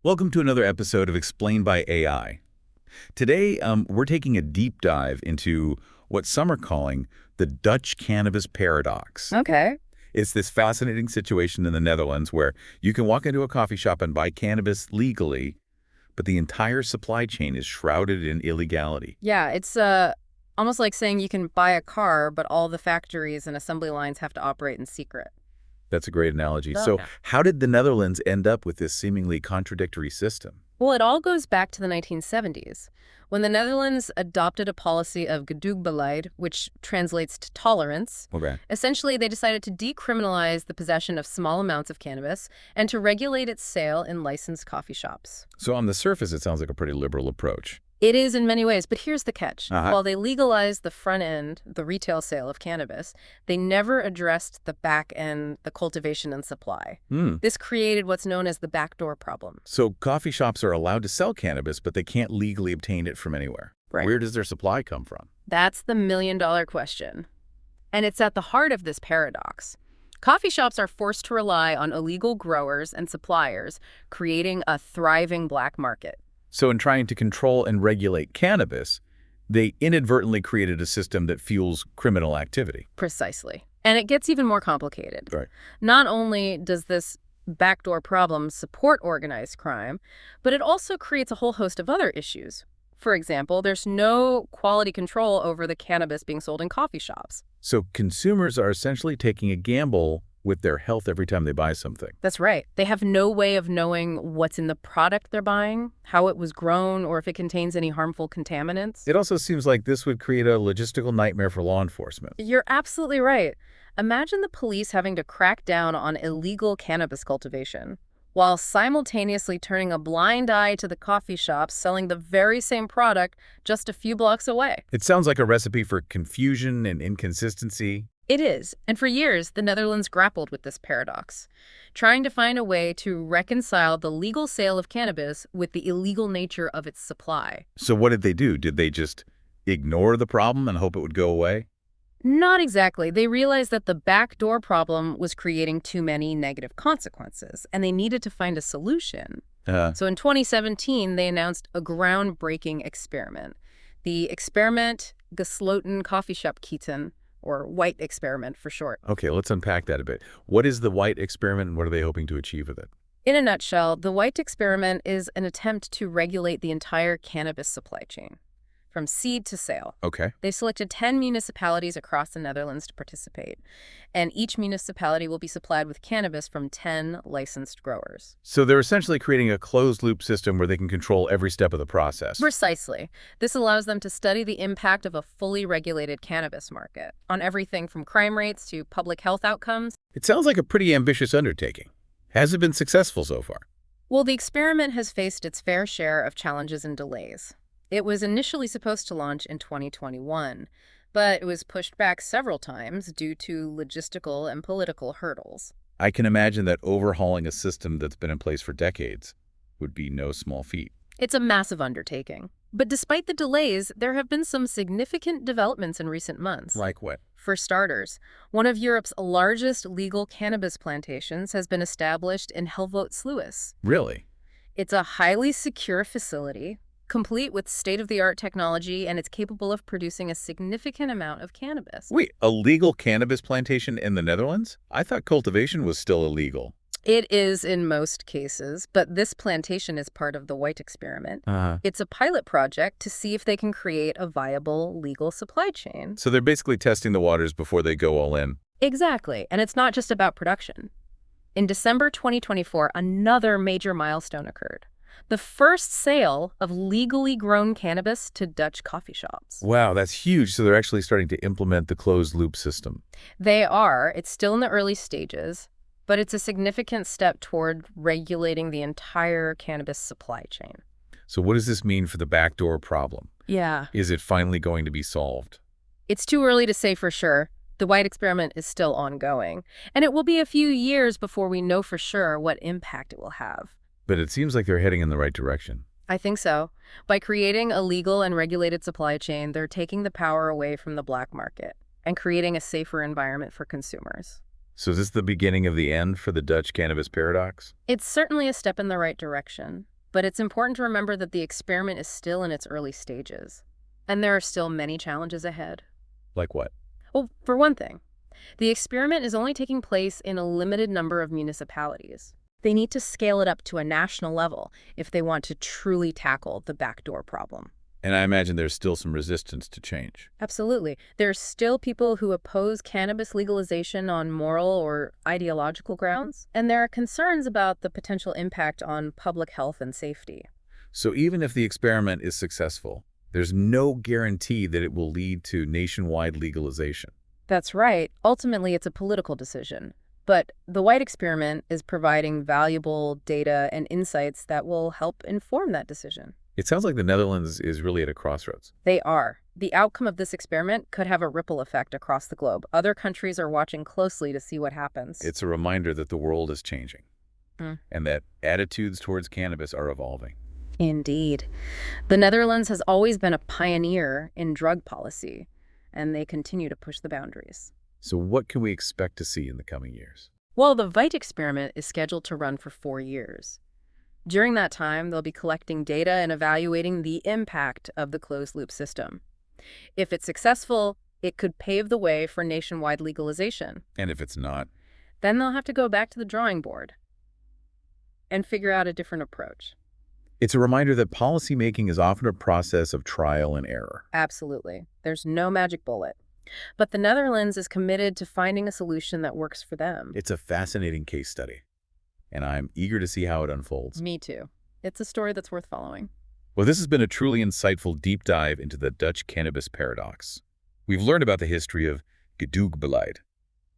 Welcome to another episode of Explained by AI. Today, we're taking a deep dive into what some are calling the Dutch cannabis paradox. Okay. It's this fascinating situation in the Netherlands where you can walk into a coffee shop and buy cannabis legally, but the entire supply chain is shrouded in illegality. Yeah, it's almost like saying you can buy a car, but all the factories and assembly lines have to operate in secret. That's a great analogy. Oh, So yeah. how did the Netherlands end up with this seemingly contradictory system? Well, it all goes back to the 1970s, when the Netherlands adopted a policy of gedoogbeleid, which translates to tolerance. Okay. Essentially, they decided to decriminalize the possession of small amounts of cannabis and to regulate its sale in licensed coffee shops. So on the surface, it sounds like a pretty liberal approach. It is in many ways, but here's the catch. Uh-huh. While they legalized the front end, the retail sale of cannabis, they never addressed the back end, the cultivation and supply. This created what's known as the backdoor problem. So coffee shops are allowed to sell cannabis, but they can't legally obtain it from anywhere. Right. Where does their supply come from? That's the million-dollar question. And it's at the heart of this paradox. Coffee shops are forced to rely on illegal growers and suppliers, creating a thriving black market. So in trying to control and regulate cannabis, they inadvertently created a system that fuels criminal activity. Precisely. And it gets even more complicated. Right. Not only does this backdoor problem support organized crime, but it also creates a whole host of other issues. For example, there's no quality control over the cannabis being sold in coffee shops. So consumers are essentially taking a gamble with their health every time they buy something. That's right. They have no way of knowing what's in the product they're buying, how it was grown, or if it contains any harmful contaminants. It also seems like this would create a logistical nightmare for law enforcement. You're absolutely right. Imagine the police having to crack down on illegal cannabis cultivation, while simultaneously turning a blind eye to the coffee shops selling the very same product just a few blocks away. It sounds like a recipe for confusion and inconsistency. It is, and for years, the Netherlands grappled with this paradox, trying to find a way to reconcile the legal sale of cannabis with the illegal nature of its supply. So what did they do? Did they just ignore the problem and hope it would go away? Not exactly. They realized that the backdoor problem was creating too many negative consequences, and they needed to find a solution. So in 2017, they announced a groundbreaking experiment, the experiment Gesloten Coffee Shop Keten, or White Experiment for short. Okay, let's unpack that a bit. What is the White Experiment and what are they hoping to achieve with it? In a nutshell, the White Experiment is an attempt to regulate the entire cannabis supply chain, from seed to sale. Okay. They selected 10 municipalities across the Netherlands to participate, and each municipality will be supplied with cannabis from 10 licensed growers. So they're essentially creating a closed-loop system where they can control every step of the process. Precisely. This allows them to study the impact of a fully regulated cannabis market on everything from crime rates to public health outcomes. It sounds like a pretty ambitious undertaking. Has it been successful so far? Well, the experiment has faced its fair share of challenges and delays. It was initially supposed to launch in 2021, but it was pushed back several times due to logistical and political hurdles. I can imagine that overhauling a system that's been in place for decades would be no small feat. It's a massive undertaking. But despite the delays, there have been some significant developments in recent months. Like what? For starters, one of Europe's largest legal cannabis plantations has been established in Helvoetsluis. Really? It's a highly secure facility, complete with state-of-the-art technology, and it's capable of producing a significant amount of cannabis. Wait, a legal cannabis plantation in the Netherlands? I thought cultivation was still illegal. It is in most cases, but this plantation is part of the White Experiment. It's a pilot project to see if they can create a viable legal supply chain. So they're basically testing the waters before they go all in. Exactly, and it's not just about production. In December 2024, another major milestone occurred. The first sale of legally grown cannabis to Dutch coffee shops. Wow, that's huge. So they're actually starting to implement the closed-loop system. They are. It's still in the early stages, but it's a significant step toward regulating the entire cannabis supply chain. So what does this mean for the backdoor problem? Yeah. Is it finally going to be solved? It's too early to say for sure. The White Experiment is still ongoing, and it will be a few years before we know for sure what impact it will have. But it seems like they're heading in the right direction. I think so. By creating a legal and regulated supply chain, they're taking the power away from the black market and creating a safer environment for consumers. So is this the beginning of the end for the Dutch cannabis paradox? It's certainly a step in the right direction. But it's important to remember that the experiment is still in its early stages, and there are still many challenges ahead. Like what? Well, for one thing, the experiment is only taking place in a limited number of municipalities. They need to scale it up to a national level if they want to truly tackle the backdoor problem. And I imagine there's still some resistance to change. Absolutely. There are still people who oppose cannabis legalization on moral or ideological grounds, and there are concerns about the potential impact on public health and safety. So even if the experiment is successful, there's no guarantee that it will lead to nationwide legalization. That's right. Ultimately, it's a political decision. But the White experiment is providing valuable data and insights that will help inform that decision. It sounds like the Netherlands is really at a crossroads. They are. The outcome of this experiment could have a ripple effect across the globe. Other countries are watching closely to see what happens. It's a reminder that the world is changing and that attitudes towards cannabis are evolving. Indeed. The Netherlands has always been a pioneer in drug policy, and they continue to push the boundaries. So what can we expect to see in the coming years? Well, the White experiment is scheduled to run for 4 years. During that time, they'll be collecting data and evaluating the impact of the closed-loop system. If it's successful, it could pave the way for nationwide legalization. And if it's not? Then they'll have to go back to the drawing board and figure out a different approach. It's a reminder that policymaking is often a process of trial and error. Absolutely. There's no magic bullet. But the Netherlands is committed to finding a solution that works for them. It's a fascinating case study, and I'm eager to see how it unfolds. Me too. It's a story that's worth following. Well, this has been a truly insightful deep dive into the Dutch cannabis paradox. We've learned about the history of gedoogbeleid,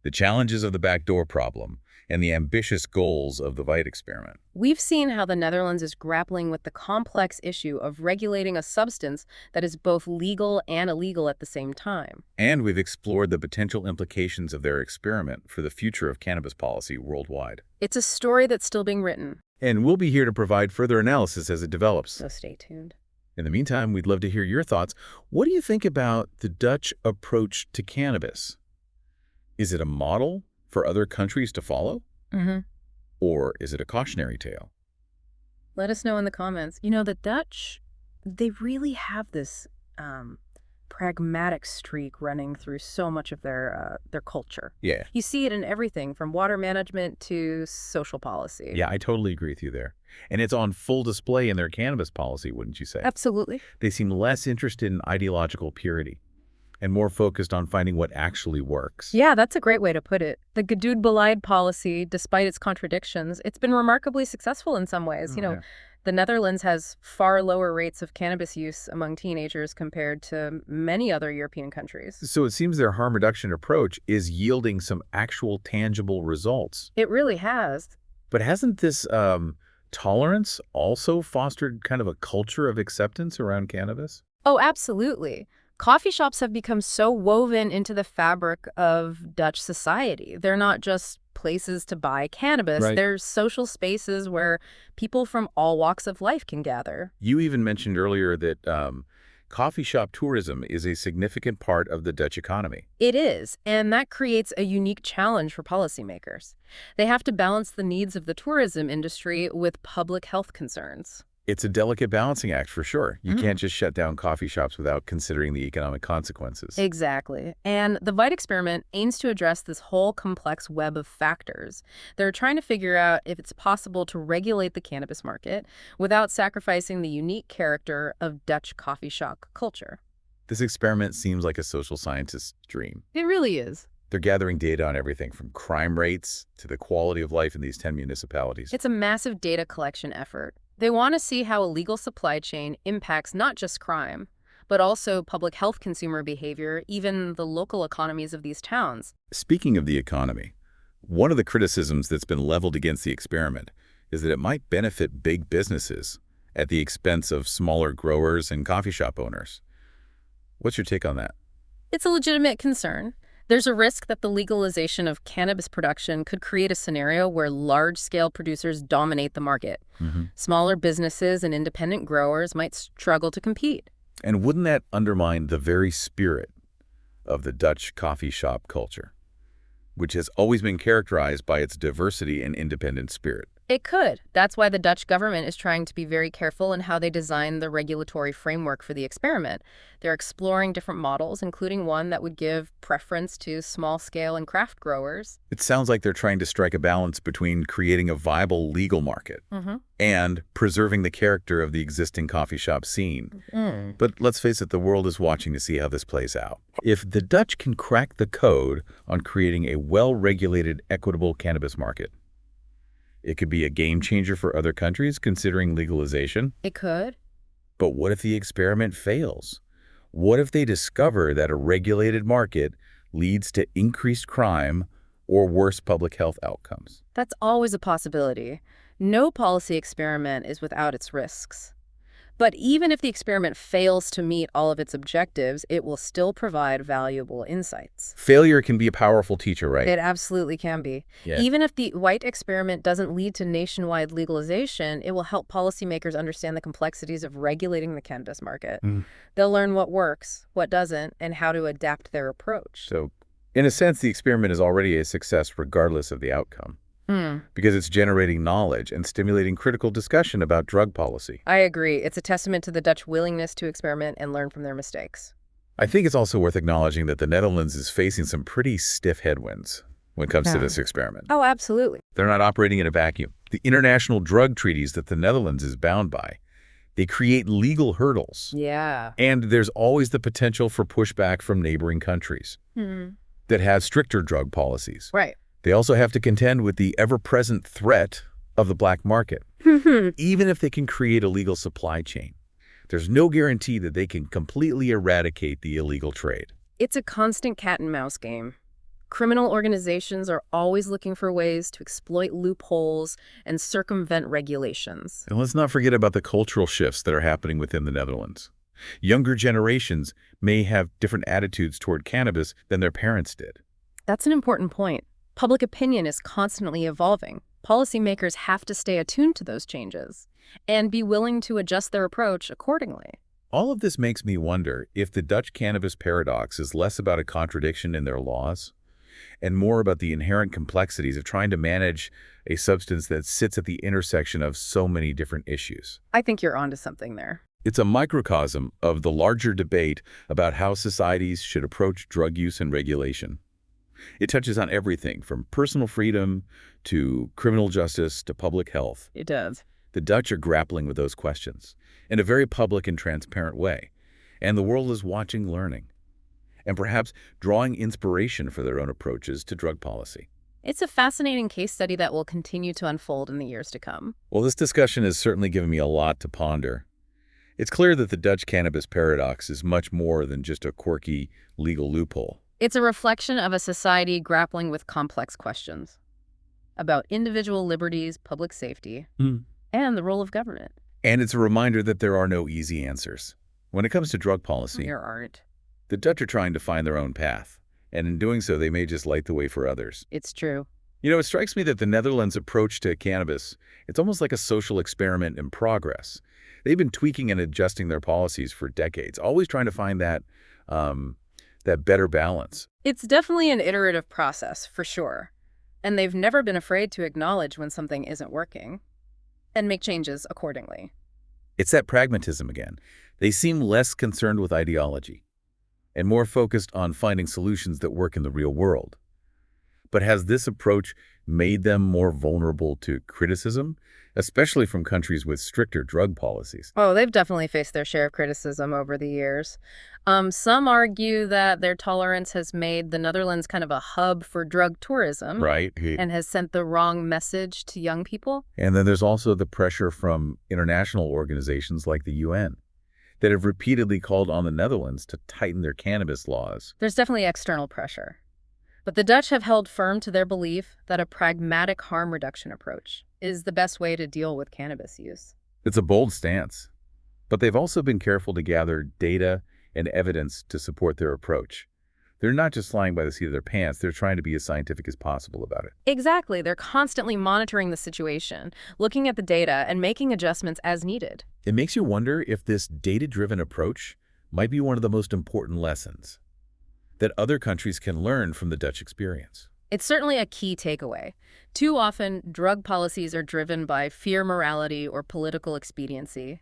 the challenges of the backdoor problem, and the ambitious goals of the White experiment. We've seen how the Netherlands is grappling with the complex issue of regulating a substance that is both legal and illegal at the same time. And we've explored the potential implications of their experiment for the future of cannabis policy worldwide. It's a story that's still being written. And we'll be here to provide further analysis as it develops. So stay tuned. In the meantime, we'd love to hear your thoughts. What do you think about the Dutch approach to cannabis? Is it a model for other countries to follow? Or is it a cautionary tale? Let us know in the comments. You know, the Dutch, they really have this pragmatic streak running through so much of their culture. Yeah. You see it in everything from water management to social policy. Yeah, I totally agree with you there. And it's on full display in their cannabis policy, wouldn't you say? Absolutely. They seem less interested in ideological purity and more focused on finding what actually works. Yeah, that's a great way to put it. The gedoogbeleid policy, despite its contradictions, it's been remarkably successful in some ways. Yeah. The Netherlands has far lower rates of cannabis use among teenagers compared to many other European countries. So it seems their harm reduction approach is yielding some actual tangible results. It really has. But hasn't this tolerance also fostered kind of a culture of acceptance around cannabis? Oh, absolutely. Coffee shops have become so woven into the fabric of Dutch society. They're not just places to buy cannabis. Right. They're social spaces where people from all walks of life can gather. You even mentioned earlier that coffee shop tourism is a significant part of the Dutch economy. It is, and that creates a unique challenge for policymakers. They have to balance the needs of the tourism industry with public health concerns. It's a delicate balancing act for sure. You can't just shut down coffee shops without considering the economic consequences. Exactly. And the White experiment aims to address this whole complex web of factors. They're trying to figure out if it's possible to regulate the cannabis market without sacrificing the unique character of Dutch coffee shop culture. This experiment seems like a social scientist's dream. It really is. They're gathering data on everything from crime rates to the quality of life in these 10 municipalities. It's a massive data collection effort. They want to see how a legal supply chain impacts not just crime, but also public health, consumer behavior, even the local economies of these towns. Speaking of the economy, one of the criticisms that's been leveled against the experiment is that it might benefit big businesses at the expense of smaller growers and coffee shop owners. What's your take on that? It's a legitimate concern. There's a risk that the legalization of cannabis production could create a scenario where large-scale producers dominate the market. Smaller businesses and independent growers might struggle to compete. And wouldn't that undermine the very spirit of the Dutch coffee shop culture, which has always been characterized by its diversity and independent spirit? It could. That's why the Dutch government is trying to be very careful in how they design the regulatory framework for the experiment. They're exploring different models, including one that would give preference to small-scale and craft growers. It sounds like they're trying to strike a balance between creating a viable legal market and preserving the character of the existing coffee shop scene. But let's face it, the world is watching to see how this plays out. If the Dutch can crack the code on creating a well-regulated, equitable cannabis market, it could be a game changer for other countries considering legalization. It could. But what if the experiment fails? What if they discover that a regulated market leads to increased crime or worse public health outcomes? That's always a possibility. No policy experiment is without its risks. But even if the experiment fails to meet all of its objectives, it will still provide valuable insights. Failure can be a powerful teacher, right? It absolutely can be. Yeah. Even if the white experiment doesn't lead to nationwide legalization, it will help policymakers understand the complexities of regulating the cannabis market. They'll learn what works, what doesn't, and how to adapt their approach. So, in a sense, the experiment is already a success regardless of the outcome, because it's generating knowledge and stimulating critical discussion about drug policy. I agree. It's a testament to the Dutch willingness to experiment and learn from their mistakes. I think it's also worth acknowledging that the Netherlands is facing some pretty stiff headwinds when it comes to this experiment. Oh, absolutely. They're not operating in a vacuum. The international drug treaties that the Netherlands is bound by, they create legal hurdles. Yeah. And there's always the potential for pushback from neighboring countries that have stricter drug policies. Right. They also have to contend with the ever-present threat of the black market. Even if they can create a legal supply chain, there's no guarantee that they can completely eradicate the illegal trade. It's a constant cat-and-mouse game. Criminal organizations are always looking for ways to exploit loopholes and circumvent regulations. And let's not forget about the cultural shifts that are happening within the Netherlands. Younger generations may have different attitudes toward cannabis than their parents did. That's an important point. Public opinion is constantly evolving. Policymakers have to stay attuned to those changes and be willing to adjust their approach accordingly. All of this makes me wonder if the Dutch cannabis paradox is less about a contradiction in their laws and more about the inherent complexities of trying to manage a substance that sits at the intersection of so many different issues. I think you're onto something there. It's a microcosm of the larger debate about how societies should approach drug use and regulation. It touches on everything from personal freedom to criminal justice to public health. It does. The Dutch are grappling with those questions in a very public and transparent way, and the world is watching, learning, and perhaps drawing inspiration for their own approaches to drug policy. It's a fascinating case study that will continue to unfold in the years to come. Well, this discussion has certainly given me a lot to ponder. It's clear that the Dutch cannabis paradox is much more than just a quirky legal loophole. It's a reflection of a society grappling with complex questions about individual liberties, public safety, and the role of government. And it's a reminder that there are no easy answers. When it comes to drug policy, There aren't. the Dutch are trying to find their own path, and in doing so, they may just light the way for others. It's true. You know, it strikes me that the Netherlands' approach to cannabis, it's almost like a social experiment in progress. They've been tweaking and adjusting their policies for decades, always trying to find that better balance. It's definitely an iterative process, for sure. And they've never been afraid to acknowledge when something isn't working and make changes accordingly. It's that pragmatism again. They seem less concerned with ideology and more focused on finding solutions that work in the real world. But has this approach made them more vulnerable to criticism, especially from countries with stricter drug policies? Oh, they've definitely faced their share of criticism over the years. Some argue that their tolerance has made the Netherlands kind of a hub for drug tourism. Right. And has sent the wrong message to young people. And then there's also the pressure from international organizations like the UN that have repeatedly called on the Netherlands to tighten their cannabis laws. There's definitely external pressure. But the Dutch have held firm to their belief that a pragmatic harm reduction approach is the best way to deal with cannabis use. It's a bold stance, but they've also been careful to gather data and evidence to support their approach. They're not just flying by the seat of their pants, they're trying to be as scientific as possible about it. Exactly. They're constantly monitoring the situation, looking at the data, and making adjustments as needed. It makes you wonder if this data-driven approach might be one of the most important lessons that other countries can learn from the Dutch experience. It's certainly a key takeaway. Too often, drug policies are driven by fear morality or political expediency.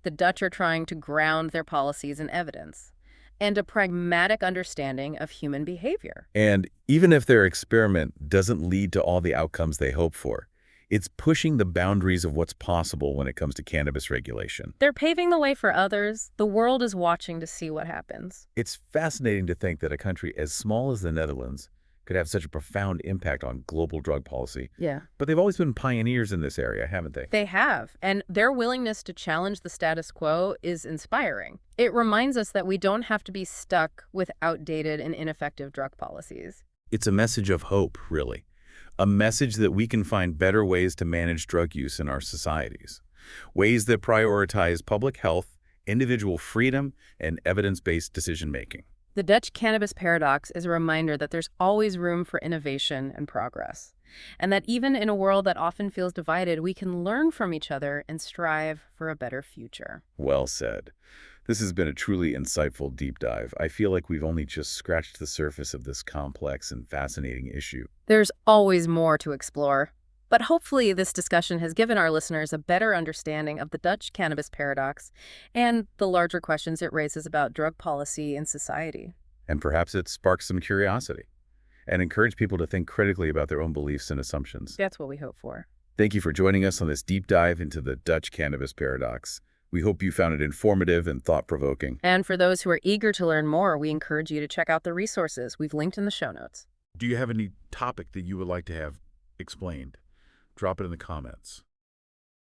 The Dutch are trying to ground their policies in evidence and a pragmatic understanding of human behavior. And even if their experiment doesn't lead to all the outcomes they hope for, it's pushing the boundaries of what's possible when it comes to cannabis regulation. They're paving the way for others. The world is watching to see what happens. It's fascinating to think that a country as small as the Netherlands could have such a profound impact on global drug policy. Yeah. But they've always been pioneers in this area, haven't they? They have, and their willingness to challenge the status quo is inspiring. It reminds us that we don't have to be stuck with outdated and ineffective drug policies. It's a message of hope, really. A message that we can find better ways to manage drug use in our societies. Ways that prioritize public health, individual freedom, and evidence-based decision-making. The Dutch cannabis paradox is a reminder that there's always room for innovation and progress, and that even in a world that often feels divided, we can learn from each other and strive for a better future. Well said. This has been a truly insightful deep dive. I feel like we've only just scratched the surface of this complex and fascinating issue. There's always more to explore, but hopefully this discussion has given our listeners a better understanding of the Dutch cannabis paradox and the larger questions it raises about drug policy and society. And perhaps it sparks some curiosity and encourage people to think critically about their own beliefs and assumptions. That's what we hope for. Thank you for joining us on this deep dive into the Dutch cannabis paradox. We hope you found it informative and thought-provoking. And for those who are eager to learn more, we encourage you to check out the resources we've linked in the show notes. Do you have any topic that you would like to have explained? Drop it in the comments.